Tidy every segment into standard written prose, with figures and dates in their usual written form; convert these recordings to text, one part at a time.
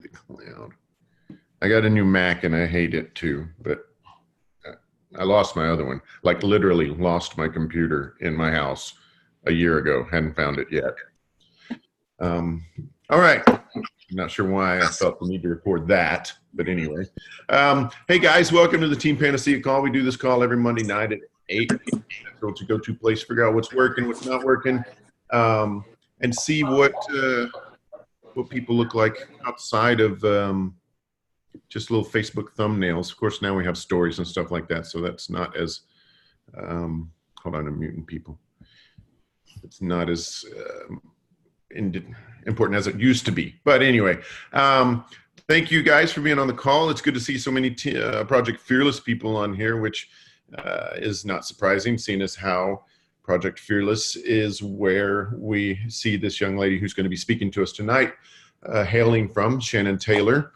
Cloud. I got a new Mac and I hate it too, but I lost my other one. Like literally lost my computer in my house a year ago. Hadn't found it yet. Um, all right. Not sure why I felt the need to record that, but anyway. Hey guys, welcome to the Team Panacea call. We do this call every Monday night at 8 p.m. So it's a go-to place, figure out what's working, what's not working, and see what people look like outside of just little Facebook thumbnails. Of course, now we have stories and stuff like that, so that's not as hold on, I'm muting people. It's not as important as it used to be. But anyway, thank you guys for being on the call. It's good to see so many Project Fearless people on here, which is not surprising, seeing as how Project Fearless is where we see this young lady who's going to be speaking to us tonight, hailing from Shannon Taylor.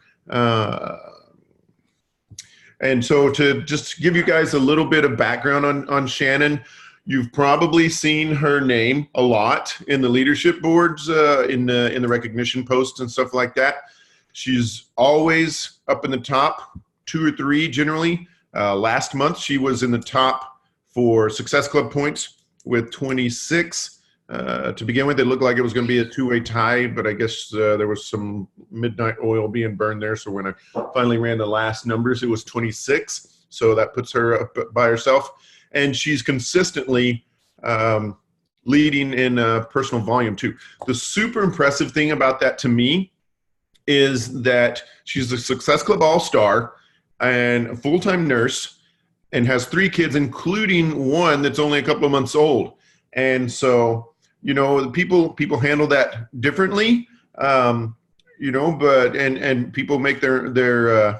And so to just give you guys a little bit of background on Shannon, you've probably seen her name a lot in the leadership boards, in the recognition posts and stuff like that. She's always up in the top 2 or 3 generally. Last month, she was in the top for Success Club points with 26. To begin with, it looked like it was going to be a 2-way tie, but I guess there was some midnight oil being burned there. So when I finally ran the last numbers, it was 26. So that puts her up by herself. And she's consistently leading in personal volume too. The super impressive thing about that to me is that she's a Success Club All-Star and a full-time nurse and has 3 kids, including one that's only a couple of months old. And so, you know, people handle that differently, you know, but and people make their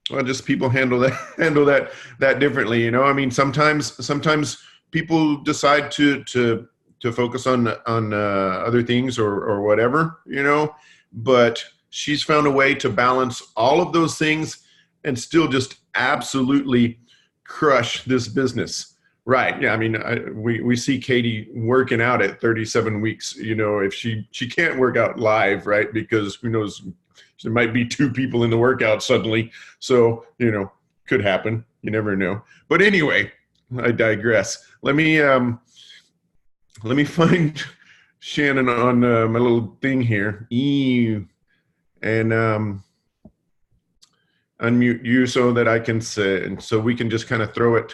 well, just people handle that differently, you know. I mean, sometimes people decide to focus on other things or whatever, you know. But she's found a way to balance all of those things and still just absolutely crush this business. Right. Yeah. I mean, we see Katie working out at 37 weeks, you know, if she can't work out live, right? Because who knows, there might be 2 people in the workout suddenly. So, you know, could happen. You never know. But anyway, I digress. Let me find Shannon on my little thing here. And unmute you so that I can say, and so we can just kind of throw it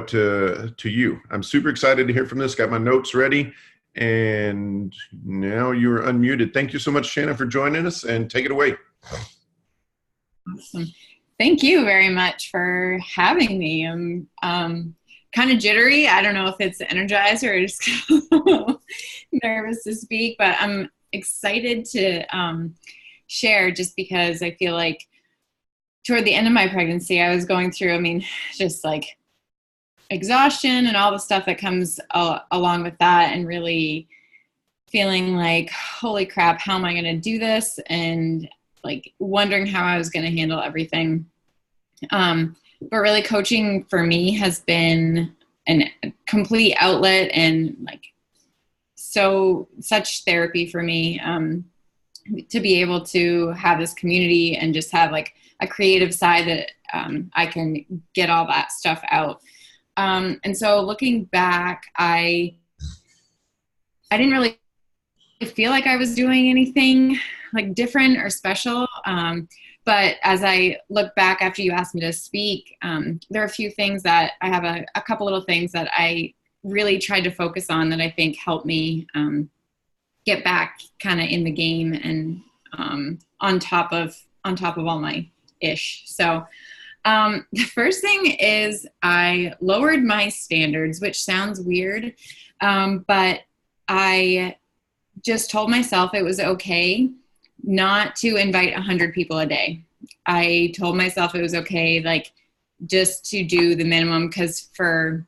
to you. I'm super excited to hear from this. Got my notes ready. And now you're unmuted. Thank you so much, Shannon, for joining us, and take it away. Awesome. Thank you very much for having me. I'm kind of jittery. I don't know if it's energized or just nervous to speak, but I'm excited to share, just because I feel like toward the end of my pregnancy, I was going through, I mean, just like exhaustion and all the stuff that comes along with that, and really feeling like, holy crap, how am I going to do this? And like wondering how I was going to handle everything. But really coaching for me has been a complete outlet and like such therapy for me, to be able to have this community and just have like a creative side that I can get all that stuff out. And so looking back, I didn't really feel like I was doing anything like different or special. But as I look back after you asked me to speak, there are a few things that I have a couple little things that I really tried to focus on that I think helped me get back kind of in the game and on top of all my ish. So the first thing is I lowered my standards, which sounds weird, but I just told myself it was okay not to invite 100 people a day. I told myself it was okay, like, just to do the minimum, because for,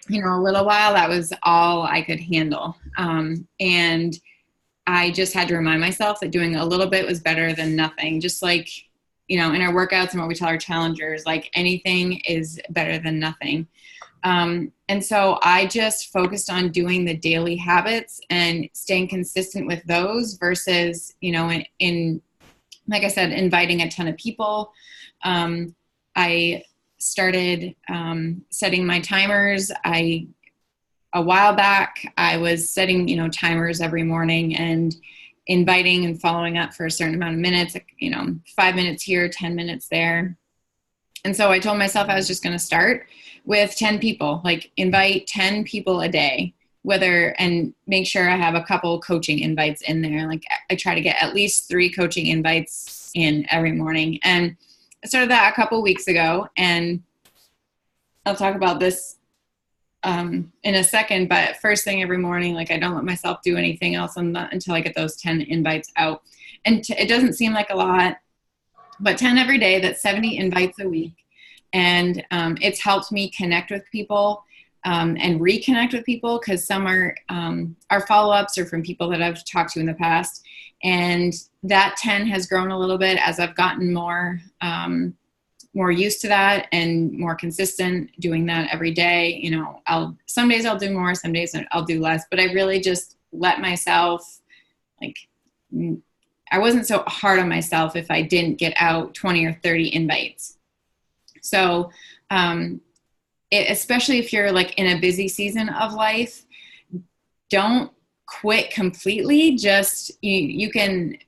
you know, a little while that was all I could handle. And I just had to remind myself that doing a little bit was better than nothing. Just like, you know, in our workouts and what we tell our challengers, like anything is better than nothing. And so I just focused on doing the daily habits and staying consistent with those versus, you know, in like I said, inviting a ton of people. I started setting my timers. A while back, I was setting, timers every morning and inviting and following up for a certain amount of minutes, 5 minutes here, 10 minutes there. And so I told myself I was just going to start with 10 people, like invite 10 people a day, and make sure I have a couple coaching invites in there. Like I try to get at least 3 coaching invites in every morning. And I started that a couple weeks ago, and I'll talk about this in a second, but first thing every morning, like I don't let myself do anything else until I get those 10 invites out. And it doesn't seem like a lot, but 10 every day, that's 70 invites a week. And it's helped me connect with people and reconnect with people, because some are follow-ups or from people that I've talked to in the past. And that 10 has grown a little bit as I've gotten more used to that and more consistent doing that every day. Some days I'll do more, some days I'll do less, but I really just let myself, I wasn't so hard on myself if I didn't get out 20 or 30 invites. So, especially if you're like in a busy season of life, don't quit completely. Just, you can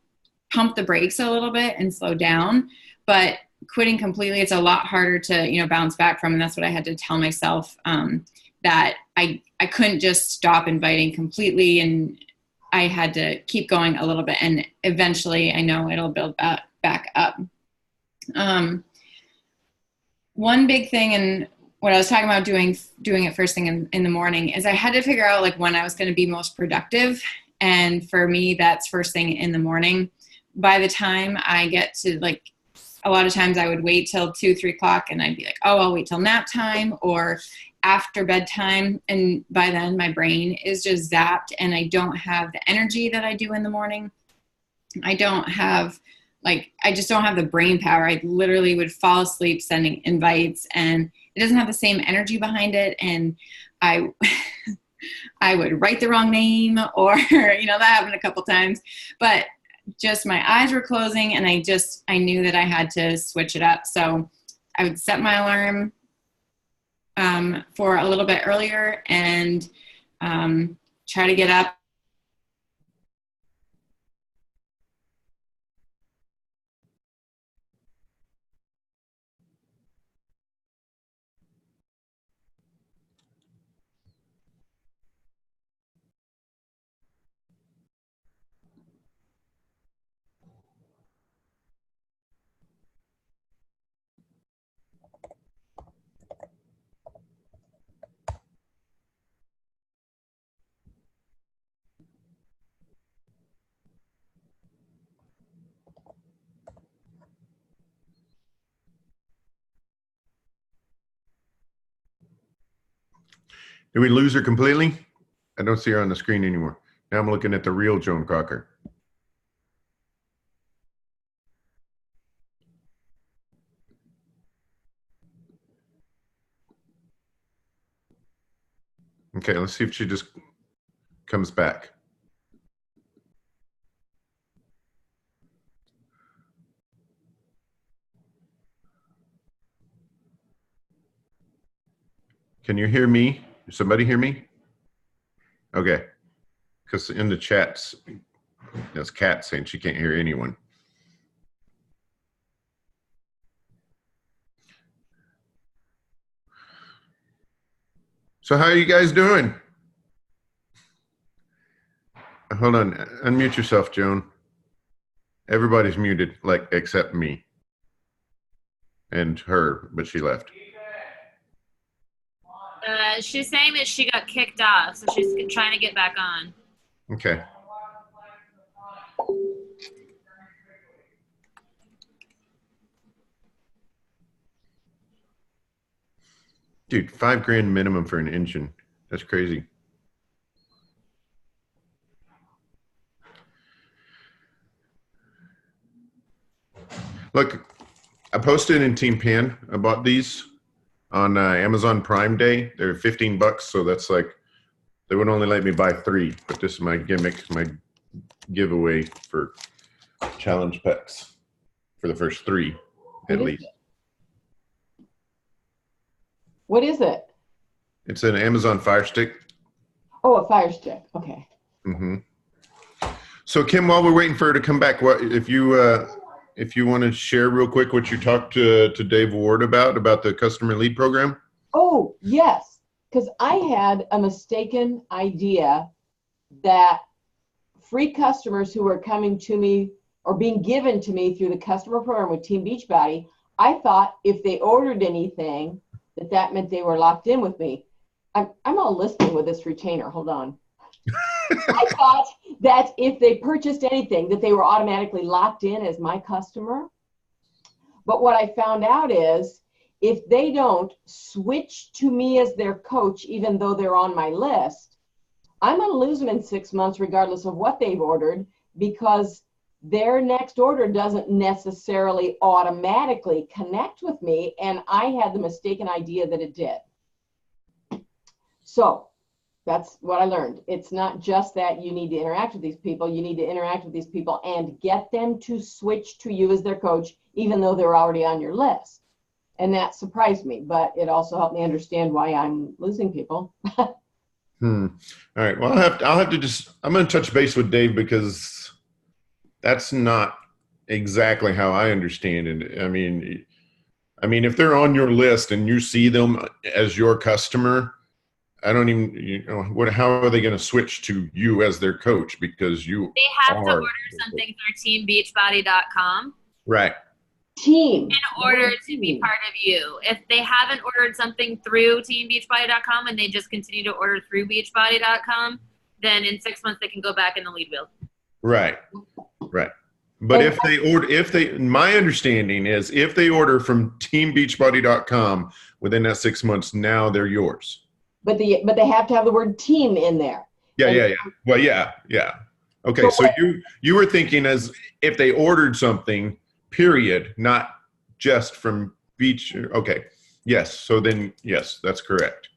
pump the brakes a little bit and slow down, but quitting completely, it's a lot harder to, bounce back from. And that's what I had to tell myself, that I couldn't just stop inviting completely, and I had to keep going a little bit, and eventually I know it'll build back up. One big thing, and what I was talking about doing it first thing in the morning, is I had to figure out when I was going to be most productive. And for me, that's first thing in the morning. By the time I get to a lot of times I would wait till 2-3 o'clock, and I'd be like, oh, I'll wait till nap time or after bedtime. And by then my brain is just zapped, and I don't have the energy that I do in the morning. I just don't have the brain power. I literally would fall asleep sending invites, and it doesn't have the same energy behind it. And I would write the wrong name, or, that happened a couple times, but just my eyes were closing, and I knew that I had to switch it up. So I would set my alarm for a little bit earlier and try to get up. Did we lose her completely? I don't see her on the screen anymore. Now I'm looking at the real Joan Cocker. Okay, let's see if she just comes back. Can you hear me? Does somebody hear me? Okay, because in the chats, there's Kat saying she can't hear anyone. So how are you guys doing? Hold on, unmute yourself, Joan. Everybody's muted, except me and her, but she left. She's saying that she got kicked off, so she's trying to get back on. Okay. Dude, $5,000 minimum for an engine. That's crazy. Look, I posted in Team Pan. I bought these on Amazon Prime Day. They're $15, so that's they would only let me buy 3, but this is my gimmick, my giveaway for challenge packs. for the first 3, at least. What is it? It's an Amazon Fire Stick. Oh, a Fire Stick. Okay. Mm-hmm. So Kim, while we're waiting for her to come back, what if you want to share real quick what you talked to Dave Ward about the customer lead program? Oh, yes, because I had a mistaken idea that free customers who were coming to me or being given to me through the customer program with Team Beachbody, I thought if they ordered anything, that meant they were locked in with me. I'm all listening with this retainer. Hold on. I thought that if they purchased anything, that they were automatically locked in as my customer. But what I found out is if they don't switch to me as their coach, even though they're on my list, I'm going to lose them in 6 months, regardless of what they've ordered, because their next order doesn't necessarily automatically connect with me. And I had the mistaken idea that it did. So that's what I learned. It's not just that you need to interact with these people. You need to interact with these people and get them to switch to you as their coach, even though they're already on your list. And that surprised me, but it also helped me understand why I'm losing people. All right. Well, I'm going to touch base with Dave because that's not exactly how I understand it. I mean, if they're on your list and you see them as your customer, I don't even, how are they going to switch to you as their coach? Because they have to order something through teambeachbody.com. Right. Team. In order to be part of you. If they haven't ordered something through teambeachbody.com and they just continue to order through beachbody.com, then in 6 months they can go back in the lead wheel. Right. But my understanding is if they order from teambeachbody.com within that 6 months, now they're yours. But they have to have the word team in there. Yeah. Well, yeah. Okay, so you were thinking as if they ordered something, period, not just from Beach. Okay, yes. So then, yes, that's correct.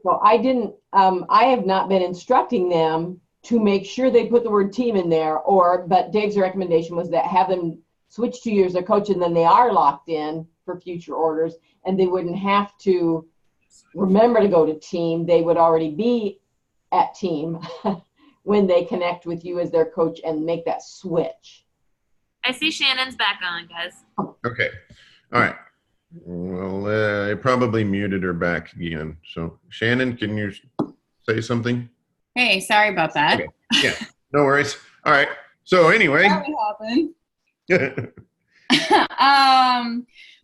So I didn't. I have not been instructing them to make sure they put the word team in there. But Dave's recommendation was that have them switch to you as their coach, and then they are locked in for future orders, and they wouldn't have to remember to go to team. They would already be at team when they connect with you as their coach and make that switch. I see Shannon's back on, guys. Okay. All right. Well, I probably muted her back again. So Shannon, can you say something? Hey, sorry about that. Okay. Yeah, no worries. All right. So anyway. That would happen.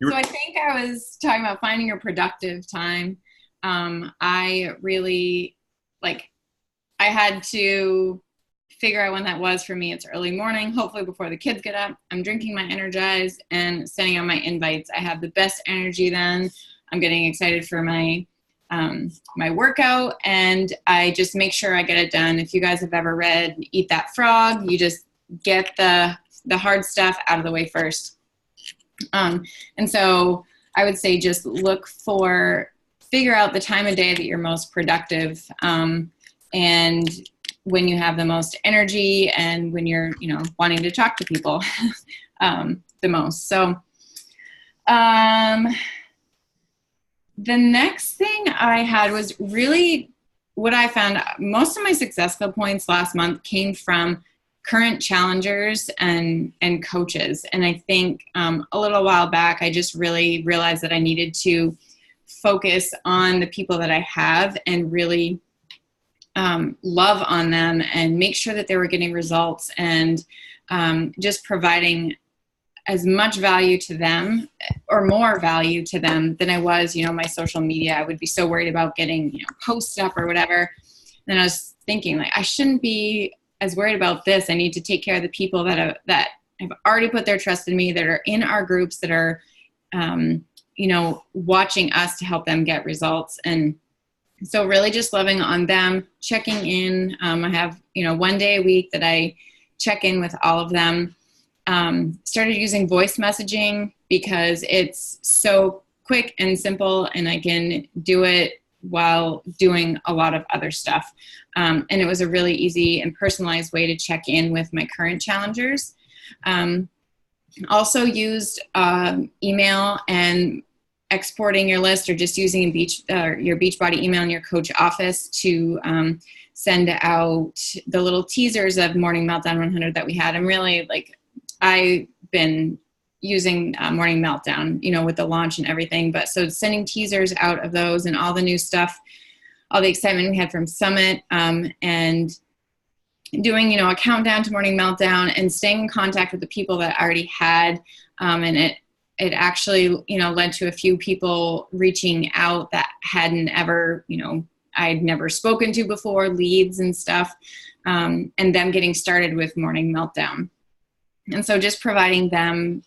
So I think I was talking about finding a productive time. I really, I had to figure out when that was for me. It's early morning, hopefully before the kids get up. I'm drinking my Energize and sending out my invites. I have the best energy then. I'm getting excited for my my workout, and I just make sure I get it done. If you guys have ever read Eat That Frog, you just get the hard stuff out of the way first. And so I would say just figure out the time of day that you're most productive, and when you have the most energy and when you're, wanting to talk to people the most. So the next thing I had was really what I found. Most of my successful points last month came from current challengers and coaches. And I think a little while back, I just really realized that I needed to focus on the people that I have and really love on them and make sure that they were getting results, and just providing as much value to them or more value to them than I was, my social media. I would be so worried about getting, posts up or whatever. And I was thinking I shouldn't be as worried about this. I need to take care of the people that have already put their trust in me, that are in our groups, that are, watching us to help them get results. And so really just loving on them, checking in. I have, 1 day a week that I check in with all of them. Started using voice messaging because it's so quick and simple, and I can do it while doing a lot of other stuff. And it was a really easy and personalized way to check in with my current challengers. Also used email and exporting your list, or just using your Beachbody email in your coach office to send out the little teasers of Morning Meltdown 100 that we had. I'm really I've been using Morning Meltdown, with the launch and everything. But so sending teasers out of those and all the new stuff, all the excitement we had from Summit, and doing, a countdown to Morning Meltdown, and staying in contact with the people that I already had. And it actually, led to a few people reaching out that hadn't ever, I'd never spoken to before, leads and stuff, and them getting started with Morning Meltdown. And so just providing them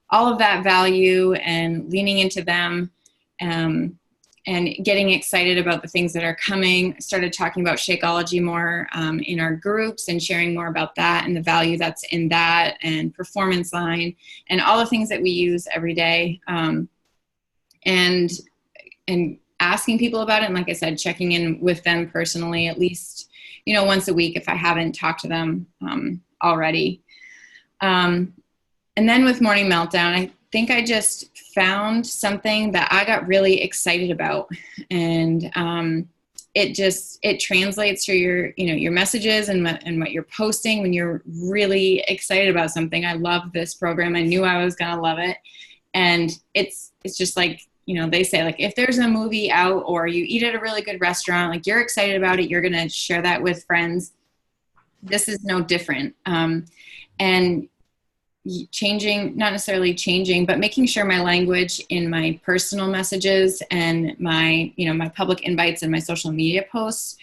all of that value and leaning into them, and getting excited about the things that are coming. Started talking about Shakeology more in our groups, and sharing more about that and the value that's in that, and Performance Line, and all the things that we use every day, and asking people about it. And like I said, checking in with them personally, at least, once a week if I haven't talked to them already. And then with Morning Meltdown, I think I just found something that I got really excited about, and it translates to your messages and what you're posting when you're really excited about something. I love this program. I knew I was gonna love it, and it's just they say, if there's a movie out or you eat at a really good restaurant, you're excited about it, you're gonna share that with friends. This is no different. And not necessarily changing, but making sure my language in my personal messages and my public invites and my social media posts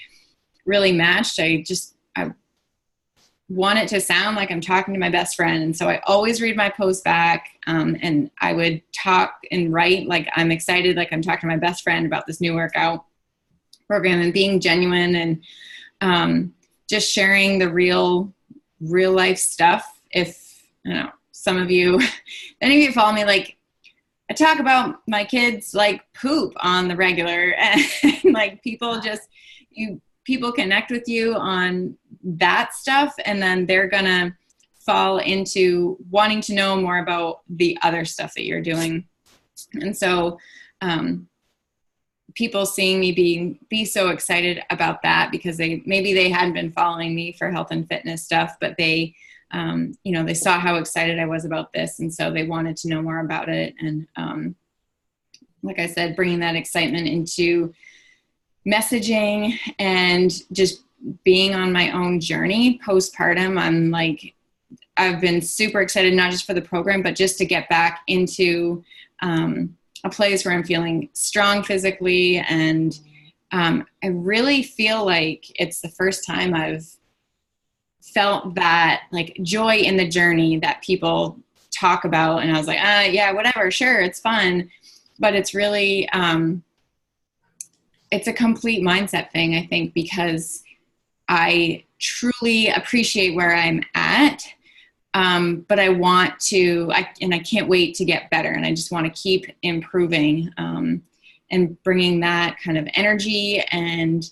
really matched. I want it to sound like I'm talking to my best friend. And so I always read my post back, and I would talk and write like I'm excited, like I'm talking to my best friend about this new workout program, and being genuine, and just sharing the real life stuff. If some of you, any of you follow me, I talk about my kids poop on the regular, and people connect with you on that stuff, and then they're gonna fall into wanting to know more about the other stuff that you're doing. And so people seeing me be so excited about that, because they hadn't been following me for health and fitness stuff, but they saw how excited I was about this, and so they wanted to know more about it. And like I said, bringing that excitement into messaging and just being on my own journey postpartum. I've been super excited, not just for the program, but just to get back into a place where I'm feeling strong physically. And I really feel like it's the first time I've felt that joy in the journey that people talk about. And I was like, yeah, whatever, sure, it's fun. But it's really, it's a complete mindset thing, I think, because I truly appreciate where I'm at. But I want to, and I can't wait to get better. And I just want to keep improving, and bringing that kind of energy and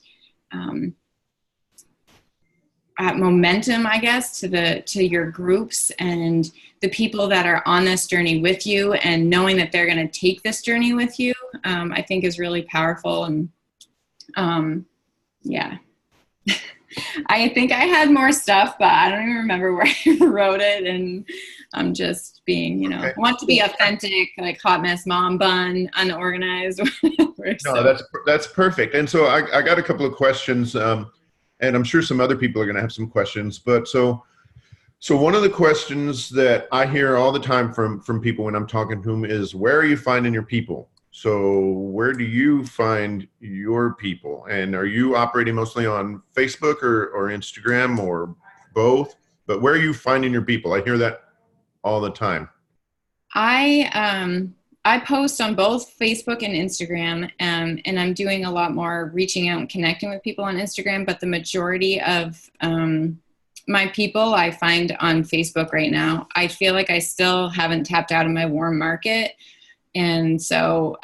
momentum, I guess, to your groups and the people that are on this journey with you, and knowing that they're going to take this journey with you, I think is really powerful. And yeah. I think I had more stuff, but I don't even remember where I wrote it. And I'm just being, okay. Want to be authentic, like hot mess mom bun, unorganized. Whatever. No, that's perfect. And so I got a couple of questions, and I'm sure some other people are going to have some questions. But so one of the questions that I hear all the time from people when I'm talking to them is, where are you finding your people? So where do you find your people? And are you operating mostly on Facebook or Instagram or both? But where are you finding your people? I hear that all the time. I post on both Facebook and Instagram, and I'm doing a lot more reaching out and connecting with people on Instagram. But the majority of my people I find on Facebook right now. I feel like I still haven't tapped out of my warm market. And so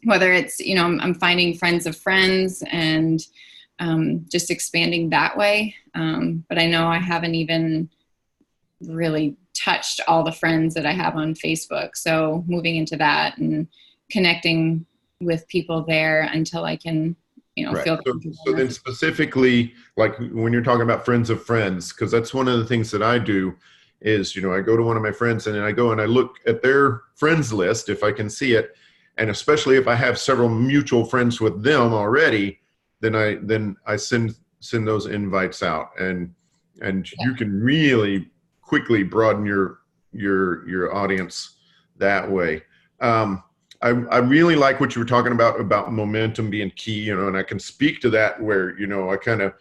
whether it's, I'm finding friends of friends and just expanding that way. But I know I haven't even really touched all the friends that I have on Facebook. So moving into that and connecting with people there until I can, feel comfortable. So then specifically, like when you're talking about friends of friends, because that's one of the things that I do is, I go to one of my friends and then I go and I look at their friends list if I can see it. And especially if I have several mutual friends with them already, then I send those invites out, and you can really quickly broaden your audience that way. I really like what you were talking about momentum being key, and I can speak to that where, I kind of,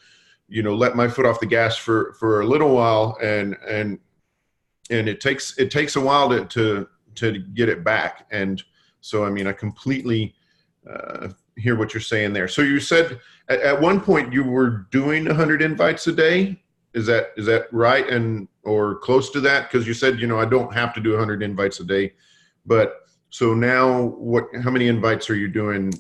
let my foot off the gas for a little while, and it takes a while to get it back. And so, I completely hear what you're saying there. So you said at one point you were doing 100 invites a day. Is that right? Or close to that? Because you said, I don't have to do 100 invites a day, but so now how many invites are you doing,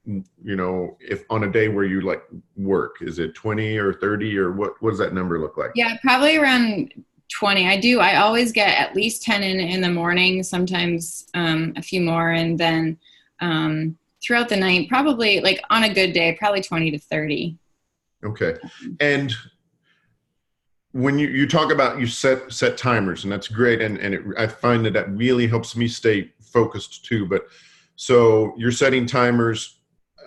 if on a day where you like work? Is it 20 or 30 or what does that number look like? Yeah, probably around 20. I always get at least 10 in the morning, sometimes a few more. And then throughout the night, probably like on a good day, probably 20 to 30. Okay. And when you talk about, you set timers, and that's great. And I find that really helps me stay focused too. But so you're setting timers.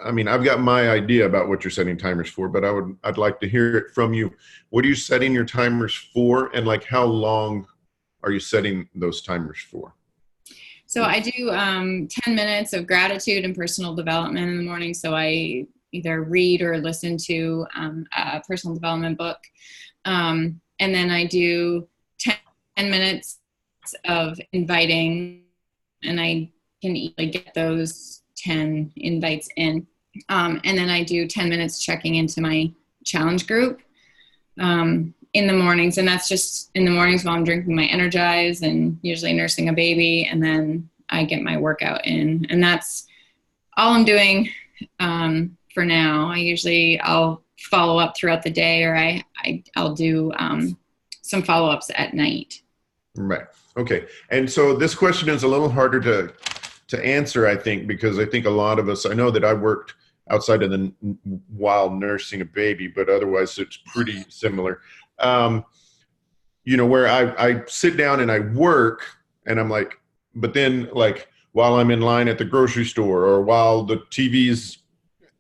I've got my idea about what you're setting timers for, but I'd like to hear it from you. What are you setting your timers for? And like, how long are you setting those timers for? So I do 10 minutes of gratitude and personal development in the morning. So I either read or listen to a personal development book. And then I do 10 minutes of inviting, and I can easily get those 10 invites in. And then I do 10 minutes checking into my challenge group in the mornings. And that's just in the mornings while I'm drinking my Energize and usually nursing a baby. And then I get my workout in. And that's all I'm doing for now. I'll follow up throughout the day, or I'll do some follow-ups at night. Right. Okay. And so this question is a little harder to answer, I think, because I think a lot of us, I know that I worked outside of while nursing a baby, but otherwise it's pretty similar. Where I sit down and I work and I'm like, but then like while I'm in line at the grocery store or while the TV's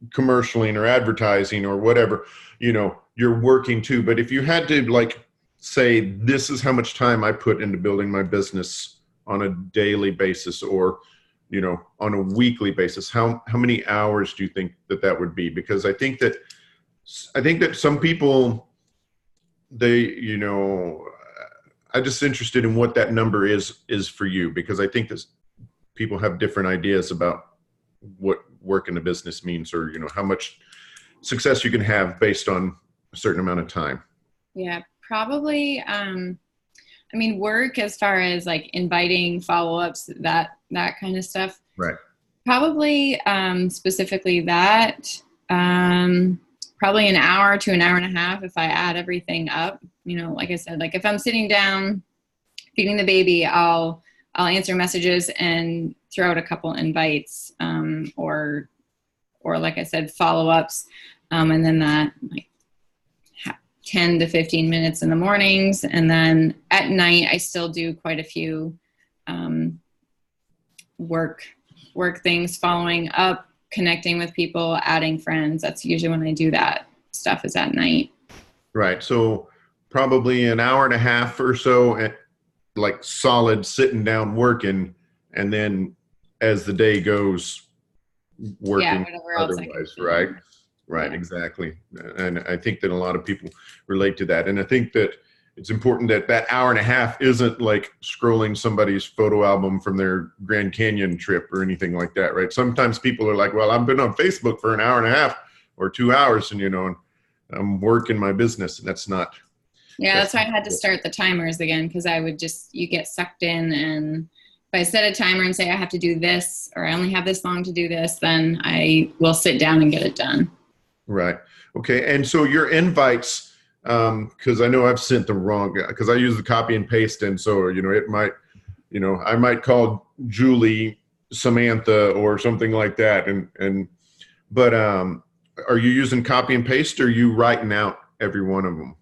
commercialing or advertising or whatever, you're working too. But if you had to like say, this is how much time I put into building my business on a daily basis or, on a weekly basis, how many hours do you think that would be? Because I think that some people, I'm just interested in what that number is for you, because I think that people have different ideas about what work in a business means, or, how much success you can have based on a certain amount of time. Yeah, probably. Work as far as like inviting follow-ups, that kind of stuff. Right. Probably specifically that, probably an hour to an hour and a half if I add everything up. Like I said, like if I'm sitting down feeding the baby, I'll answer messages and throw out a couple invites, or like I said, follow-ups, and then that like 10 to 15 minutes in the mornings, and then at night I still do quite a few work things, following up, connecting with people, adding friends. That's usually when I do that stuff, is at night. Right. So probably an hour and a half or so, like solid sitting down working, and then as the day goes, working otherwise, right? Right, yeah. Exactly. And I think that a lot of people relate to that. And I think that it's important that hour and a half isn't like scrolling somebody's photo album from their Grand Canyon trip or anything like that, right? Sometimes people are like, well, I've been on Facebook for an hour and a half or 2 hours, and and I'm working my business, and that's not. Yeah, that's why I had to start the timers again, because you get sucked in, and if I set a timer and say I have to do this, or I only have this long to do this, then I will sit down and get it done. Right. Okay. And so your invites, because I know I've sent the wrong, because I use the copy and paste, and so it might, I might call Julie Samantha or something like that, but are you using copy and paste, or are you writing out every one of them?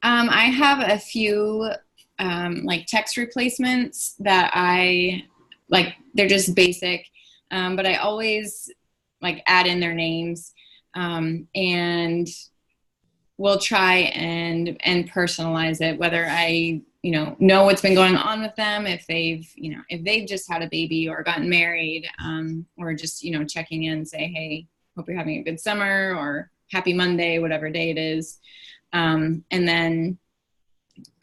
I have a few like text replacements that I like. They're just basic, but I always like add in their names, and we'll try and personalize it, whether I know what's been going on with them, if they've just had a baby or gotten married, or just checking in, say, hey, hope you're having a good summer, or happy Monday, whatever day it is. And then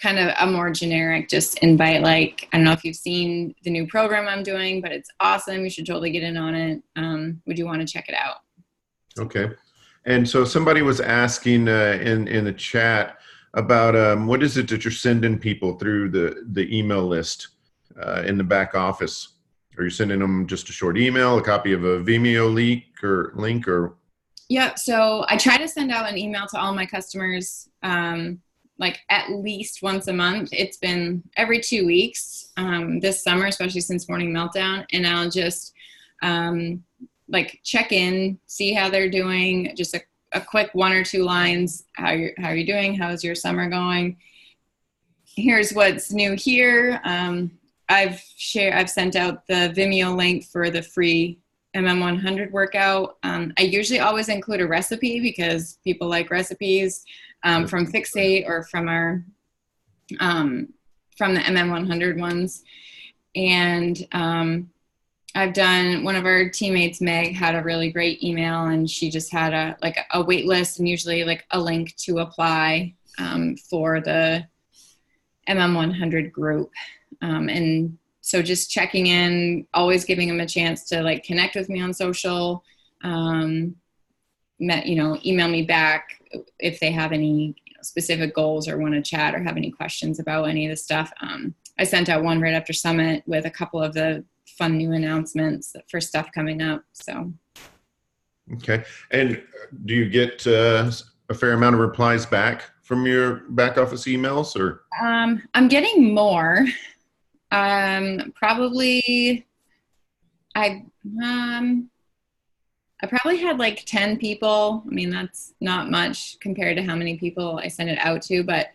kind of a more generic just invite, like, I don't know if you've seen the new program I'm doing, but it's awesome. You should totally get in on it. Would you want to check it out? Okay. And so somebody was asking in the chat about what is it that you're sending people through the email list in the back office? Are you sending them just a short email, a copy of a Vimeo link or? Yeah, so I try to send out an email to all my customers like at least once a month. It's been every 2 weeks this summer, especially since Morning Meltdown, and I'll just like check in, see how they're doing, just a quick 1 or 2 lines. How are you doing? How's your summer going? Here's what's new here. I've sent out the Vimeo link for the free MM100 workout. I usually always include a recipe because people like recipes from Fixate or from our from the MM100 ones. And I've done, one of our teammates, Meg, had a really great email, and she just had a wait list and usually like a link to apply for the MM100 group. And so just checking in, always giving them a chance to like connect with me on social, email me back if they have any specific goals or want to chat or have any questions about any of the stuff. I sent out one right after Summit with a couple of the fun new announcements for stuff coming up. So. Okay. And do you get a fair amount of replies back from your back office emails, or? I'm getting more. Probably I probably had like 10 people. I mean, that's not much compared to how many people I send it out to, but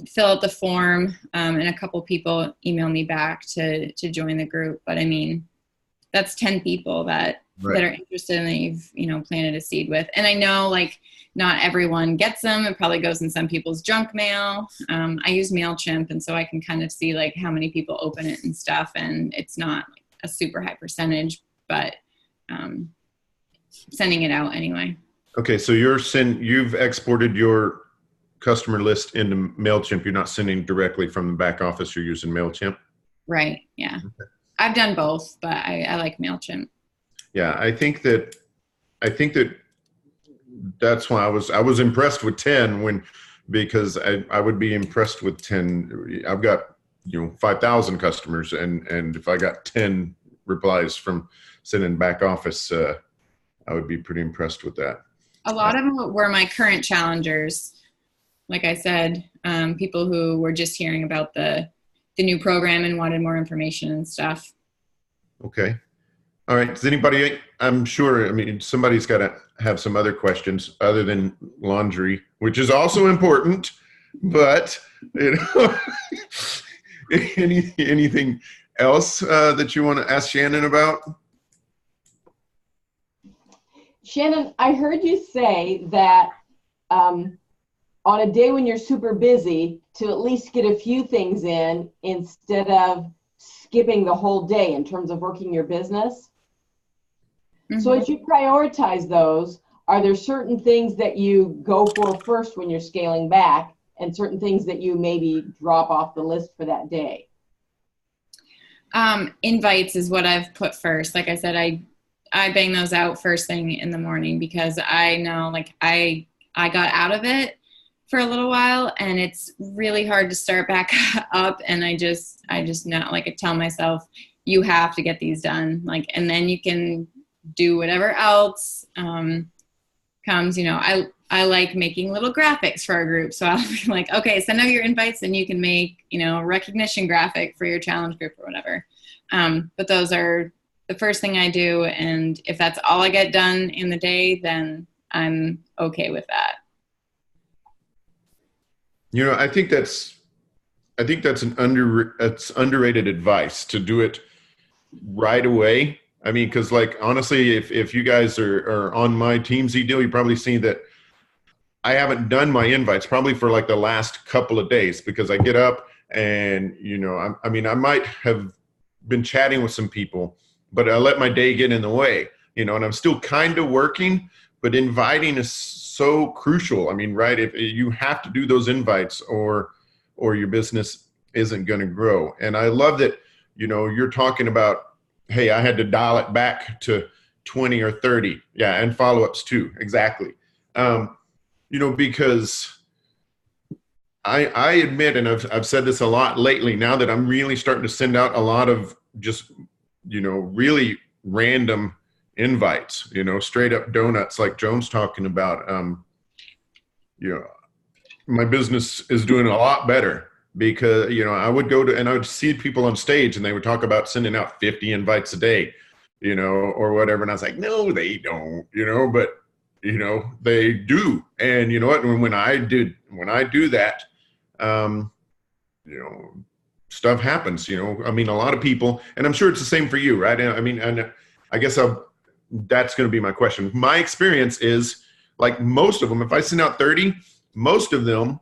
fill out the form, and a couple people email me back to join the group. But I mean, that's 10 people that are interested and that you've planted a seed with. And I know like not everyone gets them. It probably goes in some people's junk mail. I use MailChimp, and so I can kind of see like how many people open it and stuff. And it's not like a super high percentage, but sending it out anyway. Okay, so you've exported your customer list into MailChimp. You're not sending directly from the back office. You're using MailChimp. Right. Yeah. Okay. I've done both, but I like MailChimp. Yeah, I think that that's why I was impressed with 10 because I would be impressed with 10. I've got 5,000 customers, and if I got 10 replies from sending back office, I would be pretty impressed with that. A lot of them were my current challengers. Like I said, people who were just hearing about the new program and wanted more information and stuff. Okay. All right. Does anybody, I'm sure, somebody's got to have some other questions other than laundry, which is also important, but anything else that you want to ask Shannon about? Shannon, I heard you say that on a day when you're super busy, to at least get a few things in instead of skipping the whole day in terms of working your business. Mm-hmm. So as you prioritize those, are there certain things that you go for first when you're scaling back, and certain things that you maybe drop off the list for that day? Invites is what I've put first. Like I said, I bang those out first thing in the morning because I know like I got out of it for a little while, and it's really hard to start back up. And I just know, like, I tell myself, you have to get these done, like, and then you can do whatever else comes. I I like making little graphics for our group. So I'll be like, okay, send out your invites and you can make, a recognition graphic for your challenge group or whatever. But those are the first thing I do. And if that's all I get done in the day, then I'm okay with that. I think that's it's underrated advice to do it right away. I mean, because like honestly, if you guys are on my Teamsy deal, you probably see that I haven't done my invites probably for like the last couple of days because I get up and I might have been chatting with some people, but I let my day get in the way, and I'm still kind of working, but inviting is so crucial. I mean, right? If you have to do those invites or your business isn't going to grow. And I love that, you're talking about, hey, I had to dial it back to 20 or 30. Yeah. And follow-ups too. Exactly. Because I admit, and I've said this a lot lately now that I'm really starting to send out a lot of just, really random invites, straight up donuts like Joan's talking about. My business is doing a lot better because, I would go to, and I would see people on stage and they would talk about sending out 50 invites a day, or whatever. And I was like, no, they don't, but they do. And you know what, when I do that, stuff happens, a lot of people, and I'm sure it's the same for you, right? And I guess that's going to be my question. My experience is like most of them, if I send out 30, most of them,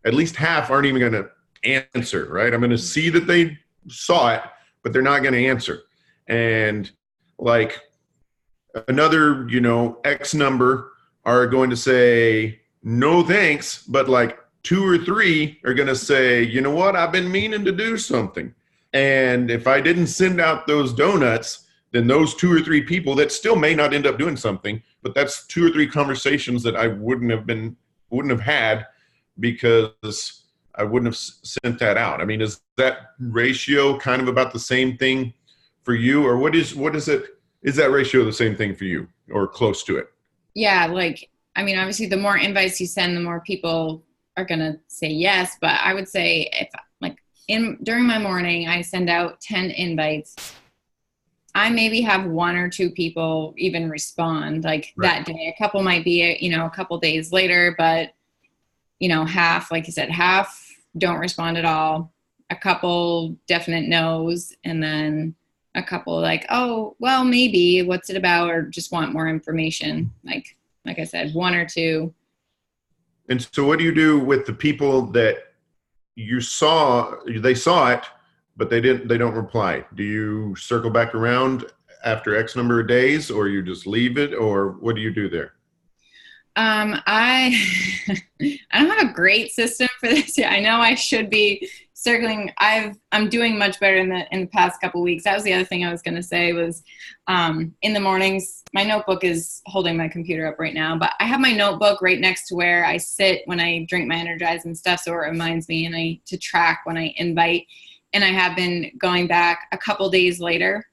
at least half aren't even going to answer, right? I'm going to see that they saw it, but they're not going to answer. And like another, X number are going to say, no thanks, but like 2 or 3 are going to say, you know what, I've been meaning to do something. And if I didn't send out those donuts, then those 2 or 3 people that still may not end up doing something, but that's 2 or 3 conversations that I wouldn't have had because I wouldn't have sent that out. I mean, is that ratio kind of about the same thing for you, or what is it? Is that ratio the same thing for you or close to it? Yeah. Obviously the more invites you send, the more people are going to say yes. But I would say if during my morning, I send out 10 invites, I maybe have 1 or 2 people even respond right. That day. A couple might be, a couple days later, but half, like you said, half don't respond at all. A couple definite no's, and then a couple like, oh, well, maybe, what's it about, or just want more information. Like I said, 1 or 2. And so what do you do with the people that they saw it, but they don't reply? Do you circle back around after X number of days, or you just leave it, or what do you do there? I don't have a great system for this yet. I know I should be circling. I'm doing much better in the past couple weeks. That was the other thing I was going to say was, in the mornings, my notebook is holding my computer up right now, but I have my notebook right next to where I sit when I drink my Energize and stuff. So it reminds me to track when I invite, and I have been going back a couple days later,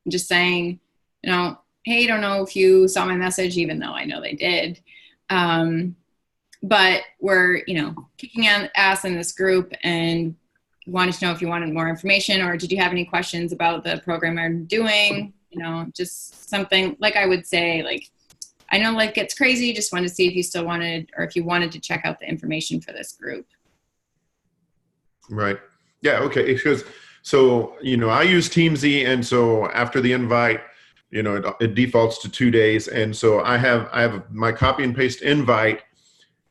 just saying, hey, I don't know if you saw my message, even though I know they did. But we're, kicking ass in this group and wanted to know if you wanted more information, or did you have any questions about the program I'm doing? Just something like I would say, like, I know life gets crazy. Just wanted to see if you still wanted, or if you wanted to check out the information for this group. Right. Yeah. Okay. Because so, I use Teamsy. And so after the invite, it defaults to 2 days. And so I have my copy and paste invite.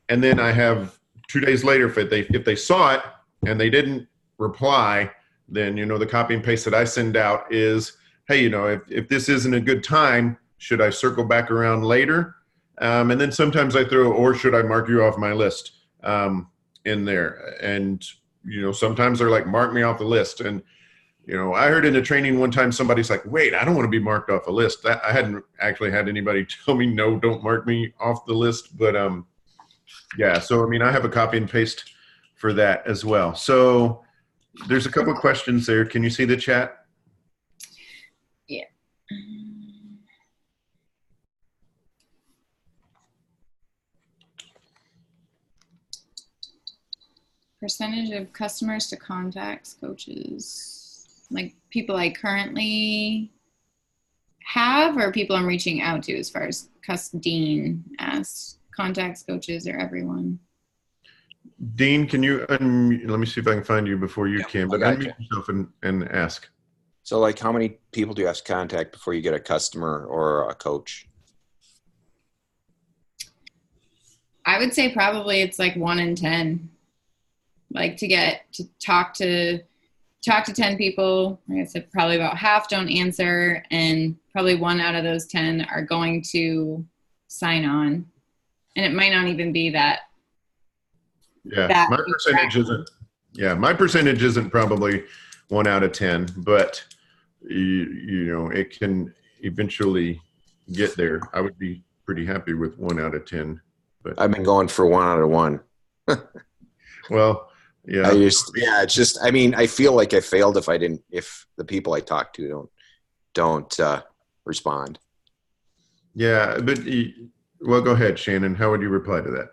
And then I have 2 days later, if they saw it and they didn't reply, then, the copy and paste that I send out is, hey, if this isn't a good time, should I circle back around later? And then sometimes I throw, or should I mark you off my list in there? And, sometimes they're like, mark me off the list. And, I heard in a training one time, somebody's like, wait, I don't want to be marked off a list. I hadn't actually had anybody tell me, no, don't mark me off the list. But yeah, so, I have a copy and paste for that as well. So there's a couple of questions there. Can you see the chat? Yeah. Percentage of customers to contacts, coaches, like people I currently have or people I'm reaching out to as far as Dean asked, contacts, coaches, or everyone. Dean, can you let me see if I can find you before you can, but unmute yourself and ask. So like how many people do you have to contact before you get a customer or a coach? I would say probably it's like 1 in 10. Like to talk to 10 people, like I said, probably about half don't answer, and probably 1 out of those 10 are going to sign on. And it might not even be that. Yeah, my percentage isn't probably 1 out of 10, but you know, it can eventually get there. I would be pretty happy with 1 out of 10. But I've been going for 1 out of 1. Well, yeah. It's just, I mean, I feel like I failed if the people I talk to don't respond. Yeah, but well, go ahead, Shannon. How would you reply to that?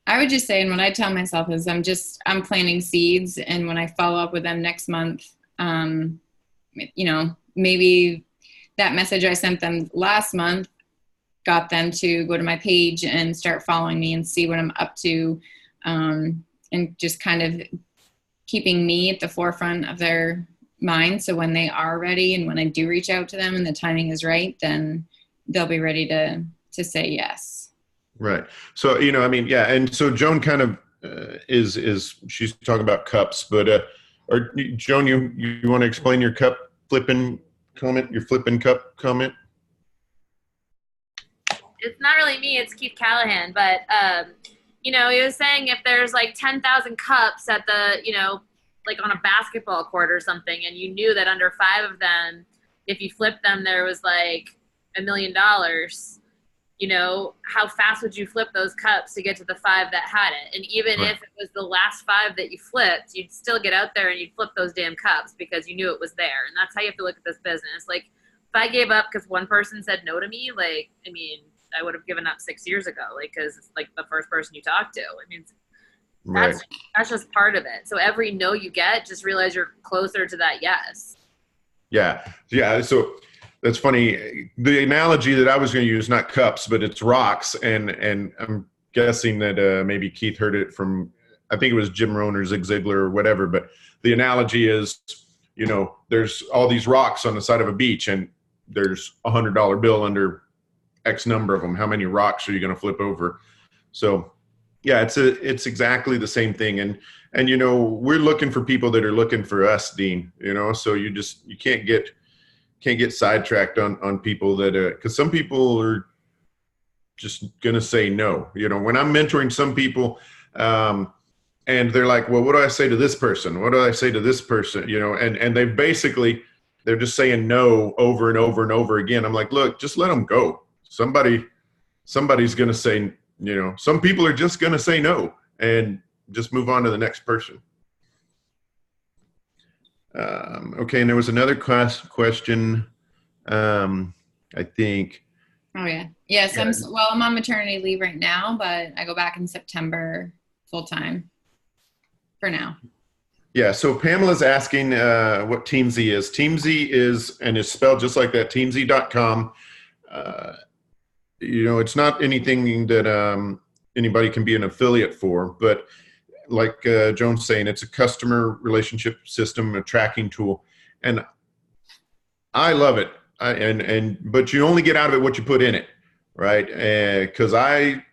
I would just say, and what I tell myself is I'm planting seeds, and when I follow up with them next month, you know, maybe that message I sent them last month got them to go to my page and start following me and see what I'm up to, and just kind of keeping me at the forefront of their mind. So when they are ready and when I do reach out to them and the timing is right, then they'll be ready to say yes. Right. So, you know, I mean, yeah. And so Joan kind of she's talking about cups, but, or Joan, you want to explain your cup flipping comment, your flipping cup comment? It's not really me, it's Keith Callahan, but, you know, he was saying if there's like 10,000 cups at the, you know, like on a basketball court or something, and you knew that under 5 of them, if you flipped them, there was like $1 million, you know, how fast would you flip those cups to get to the 5 that had it? And even if it was the last 5 that you flipped, you'd still get out there and you'd flip those damn cups because you knew it was there. And that's how you have to look at this business. Like, if I gave up because one person said no to me, like, I mean, I would have given up 6 years ago, like, because it's like the first person you talk to. I mean, that's just part of it. So every no you get, just realize you're closer to that yes. Yeah. Yeah. So that's funny. The analogy that I was going to use, not cups, but it's rocks. And I'm guessing that maybe Keith heard it from, I think it was Jim Rohn or Zig Ziglar or whatever. But the analogy is, you know, there's all these rocks on the side of a beach and there's $100 bill under X number of them. How many rocks are you going to flip over? So yeah, it's exactly the same thing. And, you know, we're looking for people that are looking for us, Dean, you know, so you can't get sidetracked on people that, cause some people are just going to say no. You know, when I'm mentoring some people, and they're like, well, what do I say to this person? What do I say to this person? You know, and they're just saying no over and over and over again. I'm like, look, just let them go. Somebody's going to say, you know, some people are just going to say no and just move on to the next person. Okay. And there was another question. I think. Oh yeah. Yes. I'm on maternity leave right now, but I go back in September full time for now. Yeah. So Pamela's asking what Teamzy is. Teamzy is, and it's spelled just like that, teamzy.com. You know, it's not anything that anybody can be an affiliate for, but like Joan's saying, it's a customer relationship system, a tracking tool, and I love it. But you only get out of it what you put in it, right? Because I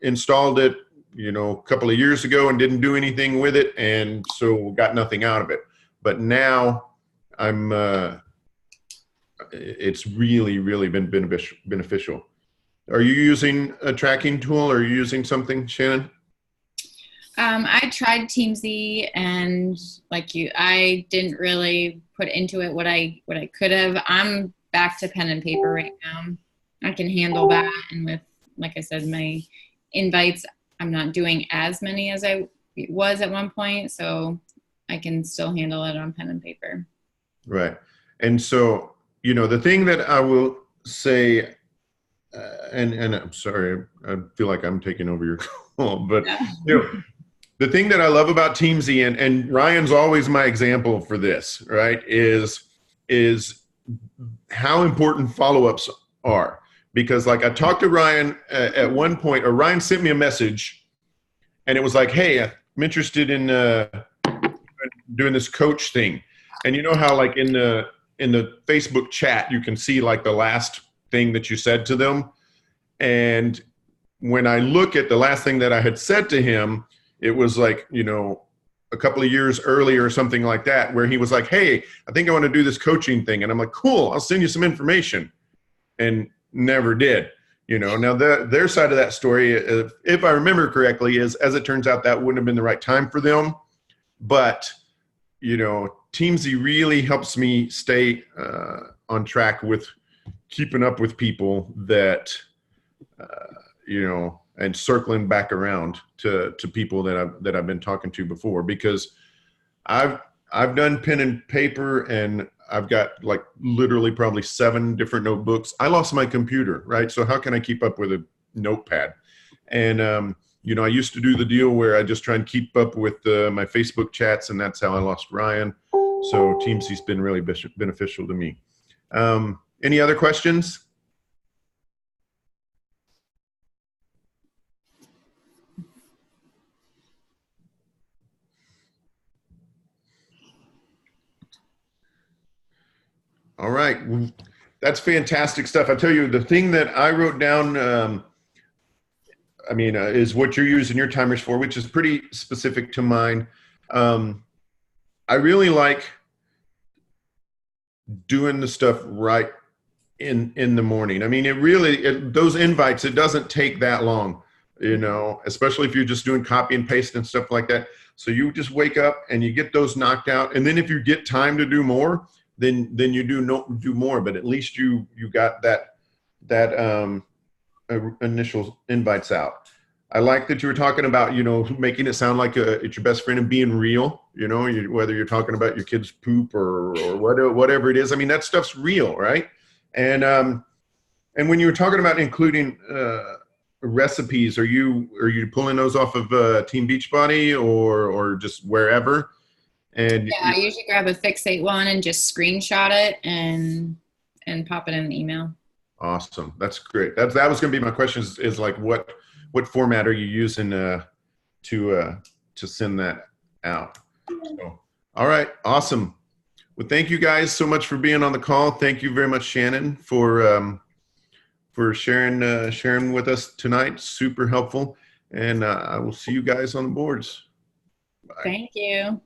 installed it, you know, a couple of years ago and didn't do anything with it, and so got nothing out of it. But now it's really been beneficial. Are you using a tracking tool? Or are you using something, Shannon? I tried Teamzy, and like you, I didn't really put into it what I could have. I'm back to pen and paper right now. I can handle that, and with, like I said, my invites, I'm not doing as many as I was at one point, so I can still handle it on pen and paper. Right. And so, you know, the thing that I will say, and I'm sorry, I feel like I'm taking over your But Yeah. the thing that I love about Teamsy, and Ryan's always my example for this, right, is how important follow-ups are. Because like I talked to Ryan at one point, or Ryan sent me a message, and it was like, hey, I'm interested in doing this coach thing. And you know how like in the Facebook chat, you can see like the last thing that you said to them. And when I look at the last thing that I had said to him, it was like, a couple of years earlier or something like that, where he was like, hey, I think I want to do this coaching thing. And I'm like, cool, I'll send you some information. And never did. Now their side of that story, if I remember correctly, is, as it turns out, that wouldn't have been the right time for them. But, Teamsy really helps me stay on track with keeping up with people that, and circling back around to people that I've been talking to before, because I've done pen and paper, and I've got like literally probably 7 different notebooks. I lost my computer, right? So how can I keep up with a notepad? And, I used to do the deal where I just try and keep up with my Facebook chats, and that's how I lost Ryan. So Teamsy's been really beneficial to me. Any other questions? All right. That's fantastic stuff. I tell you, the thing that I wrote down, is what you're using your timers for, which is pretty specific to mine. I really like doing the stuff right in the morning. I mean, those invites, it doesn't take that long, especially if you're just doing copy and paste and stuff like that. So you just wake up and you get those knocked out. And then if you get time to do more, then you do more, but at least you got that initial invites out. I like that you were talking about, making it sound like it's your best friend and being real, whether you're talking about your kid's poop or whatever it is. I mean, that stuff's real, right? And when you were talking about including recipes, are you pulling those off of Team Beachbody or just wherever? And yeah, I usually grab a Fixate one and just screenshot it and pop it in an email. Awesome. That's great. That was going to be my question is like, what format are you using to send that out? So, all right. Awesome. Well, thank you guys so much for being on the call. Thank you very much, Shannon, for sharing with us tonight. Super helpful. And I will see you guys on the boards. Bye. Thank you.